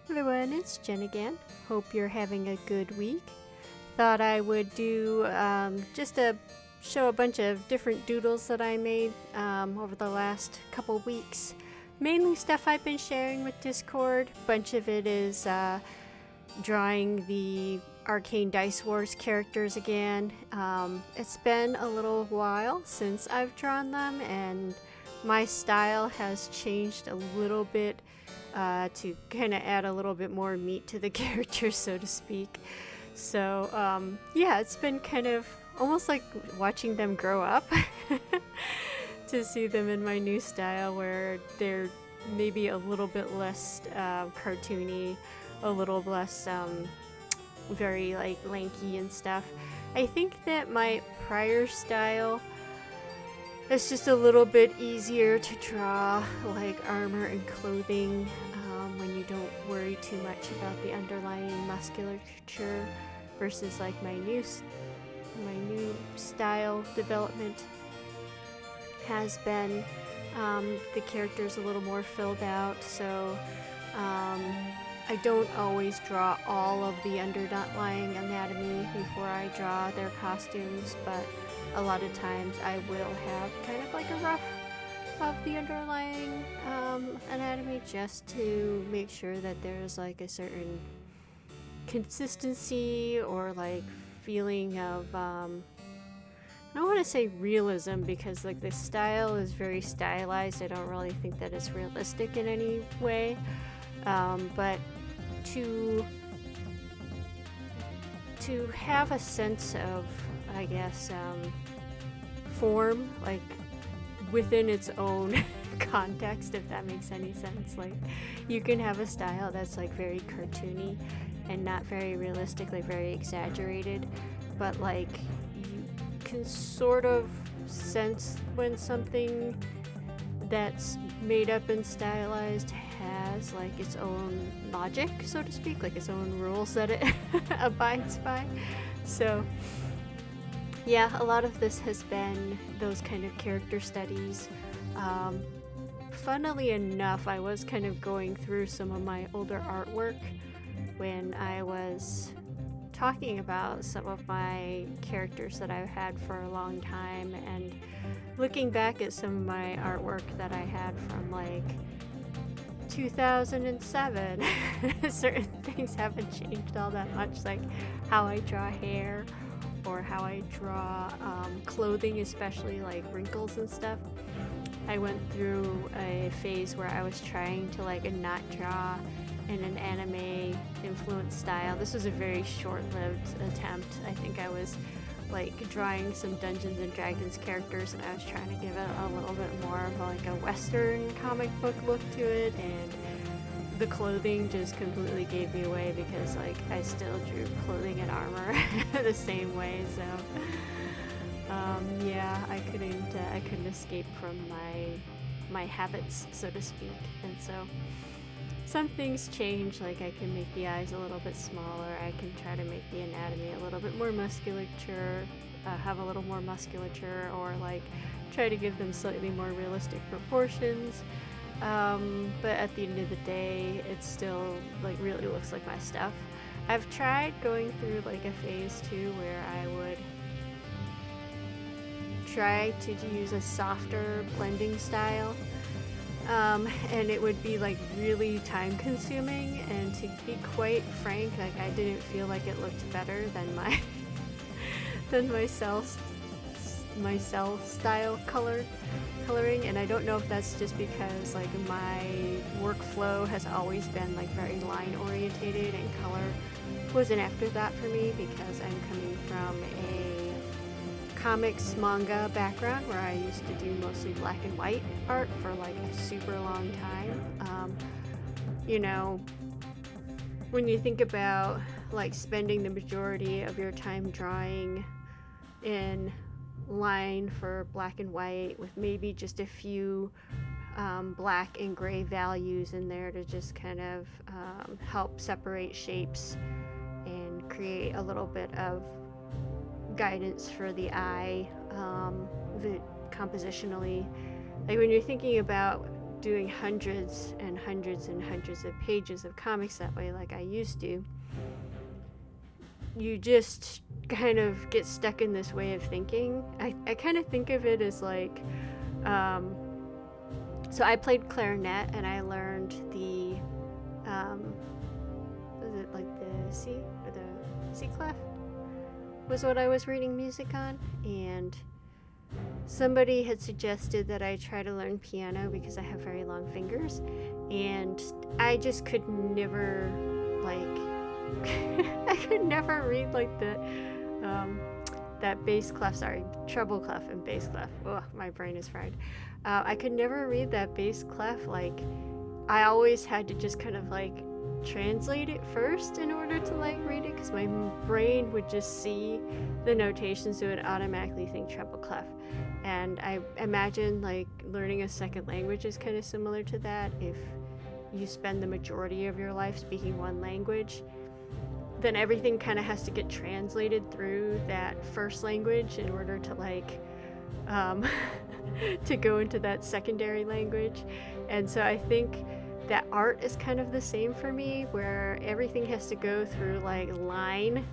Everyone, it's Jen again. Hope you're having a good week. Thought I would do just a show a bunch of different doodles that I made over the last couple weeks. Mainly stuff I've been sharing with Discord. Bunch of it is drawing the Arcane Dice Wars characters again. It's been a little while since I've drawn them, and my style has changed a little bit to kind of add a little bit more meat to the characters, so to speak. So yeah, it's been kind of almost like watching them grow up to see them in my new style, where they're maybe a little bit less cartoony, a little less very like lanky and stuff. I think that my prior style is just a little bit easier to draw, like armor and clothing, when you don't worry too much about the underlying musculature, versus like my new style development has been the characters a little more filled out. So I don't always draw all of the underlying anatomy before I draw their costumes, but a lot of times I will have kind of like a rough of the underlying anatomy, just to make sure that there's like a certain consistency or like feeling of I don't want to say realism, because like the style is very stylized. I don't really think that it's realistic in any way, but to have a sense of, I guess, form, like within its own context, if that makes any sense. Like, you can have a style that's like very cartoony and not very realistic, like very exaggerated, but like you can sort of sense when something that's made up and stylized has like its own logic, so to speak, like its own rules that it abides by. So yeah, a lot of this has been those kind of character studies. Funnily enough, I was kind of going through some of my older artwork when I was talking about some of my characters that I've had for a long time, and looking back at some of my artwork that I had from like 2007. Certain things haven't changed all that much, like how I draw hair or how I draw clothing, especially like wrinkles and stuff. I went through a phase where I was trying to like not draw in an anime influenced style. This was a very short-lived attempt. I think I was like drawing some Dungeons and Dragons characters, and I was trying to give it a little bit more of like a Western comic book look to it, and the clothing just completely gave me away, because like I still drew clothing and armor the same way. So yeah, I couldn't escape from my habits, so to speak. And so some things change, like I can make the eyes a little bit smaller, I can try to make the anatomy a little bit more musculature, have a little more musculature, or like try to give them slightly more realistic proportions. But at the end of the day, it still like really looks like my stuff. I've tried going through like a phase too, where I would try to use a softer blending style, and it would be like really time consuming, and to be quite frank, like I didn't feel like it looked better than my my cell style coloring. And I don't know if that's just because like my workflow has always been like very line orientated, and color was an afterthought for me, because I'm coming from a comics manga background where I used to do mostly black and white art for like a super long time. You know, when you think about like spending the majority of your time drawing in line for black and white, with maybe just a few black and gray values in there to just kind of help separate shapes and create a little bit of guidance for the eye, compositionally. Like when you're thinking about doing hundreds and hundreds and hundreds of pages of comics that way like I used to, you just kind of get stuck in this way of thinking. I kind of think of it as like, so I played clarinet and I learned the, was it like the C or the C clef was what I was reading music on, and somebody had suggested that I try to learn piano because I have very long fingers, and I just could never I could never read like the that bass clef, treble clef and bass clef. Ugh, my brain is fried. I could never read that bass clef. Like, I always had to just kind of like translate it first in order to like read it, because my brain would just see the notations, so it would automatically think treble clef. And I imagine like learning a second language is kind of similar to that. If you spend the majority of your life speaking one language, then everything kind of has to get translated through that first language in order to like to go into that secondary language. And so I think that art is kind of the same for me, where everything has to go through like line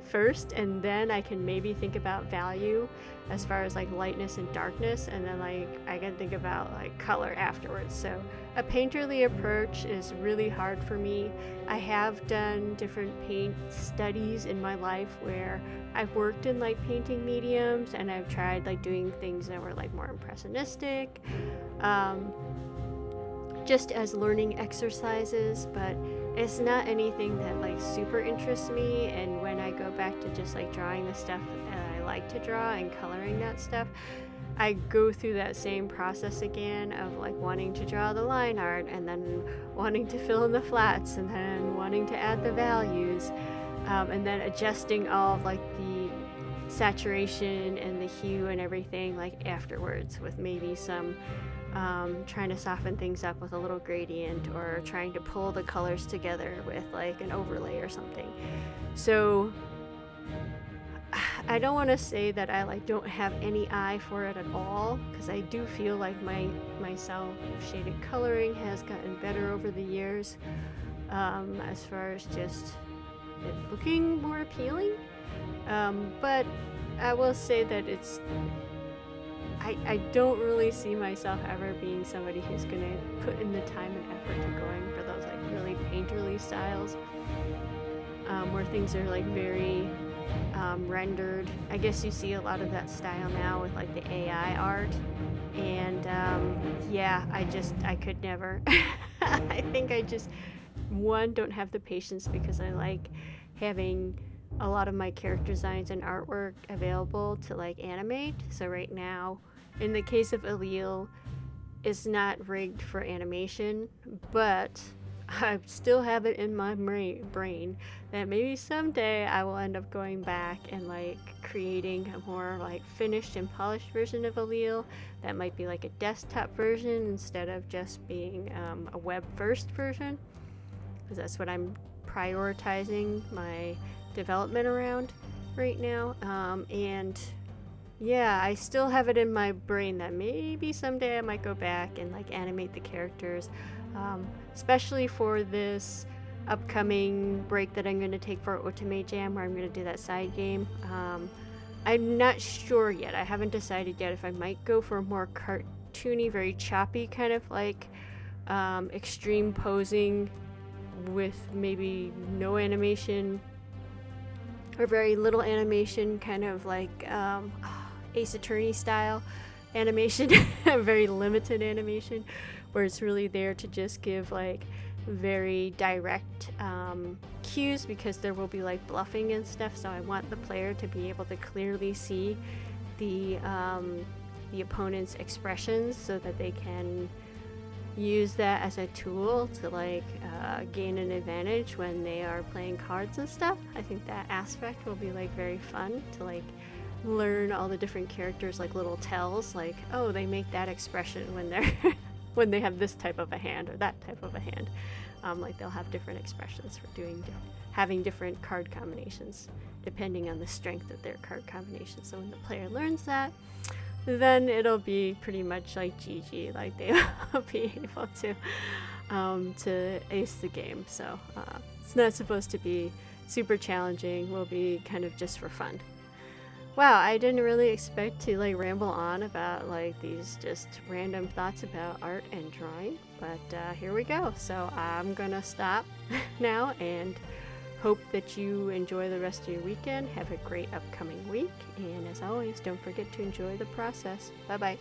first, and then I can maybe think about value as far as like lightness and darkness, and then like I can think about like color afterwards. So a painterly approach is really hard for me. I have done different paint studies in my life where I've worked in like painting mediums, and I've tried like doing things that were like more impressionistic, just as learning exercises, but it's not anything that like super interests me. And when I go back to just like drawing the stuff that I like to draw and coloring that stuff, I go through that same process again of like wanting to draw the line art, and then wanting to fill in the flats, and then wanting to add the values, and then adjusting all of like the saturation and the hue and everything like afterwards, with maybe some trying to soften things up with a little gradient, or trying to pull the colors together with like an overlay or something. So I don't want to say that I like don't have any eye for it at all, because I do feel like my cell shaded coloring has gotten better over the years, as far as just it looking more appealing, but I will say that I don't really see myself ever being somebody who's gonna put in the time and effort to going for those like really painterly styles, where things are like very rendered. I guess you see a lot of that style now with like the AI art, and yeah, I could never. I think I just, one, don't have the patience, because I like having a lot of my character designs and artwork available to like animate. So right now, in the case of Allele, it's not rigged for animation, but I still have it in my brain that maybe someday I will end up going back and like creating a more like finished and polished version of Allele that might be like a desktop version instead of just being a web first version, because that's what I'm prioritizing my development around right now. And yeah, I still have it in my brain that maybe someday I might go back and like animate the characters, especially for this upcoming break that I'm going to take for Otome Jam, where I'm going to do that side game. I'm not sure yet. I haven't decided yet if I might go for a more cartoony, very choppy kind of like extreme posing with maybe no animation or very little animation, kind of like Ace Attorney style animation, very limited animation, where it's really there to just give like very direct cues, because there will be like bluffing and stuff. So I want the player to be able to clearly see the opponent's expressions, so that they can use that as a tool to like gain an advantage when they are playing cards and stuff. I think that aspect will be like very fun to like learn all the different characters, like little tells, like, oh, they make that expression when they're when they have this type of a hand or that type of a hand. Like they'll have different expressions for having different card combinations depending on the strength of their card combination. So when the player learns that, then it'll be pretty much like GG, like they will be able to ace the game. So it's not supposed to be super challenging. Will be kind of just for fun. Wow, I didn't really expect to like ramble on about like these just random thoughts about art and drawing, but here we go. So I'm gonna stop now and hope that you enjoy the rest of your weekend. Have a great upcoming week, and as always, don't forget to enjoy the process. Bye bye.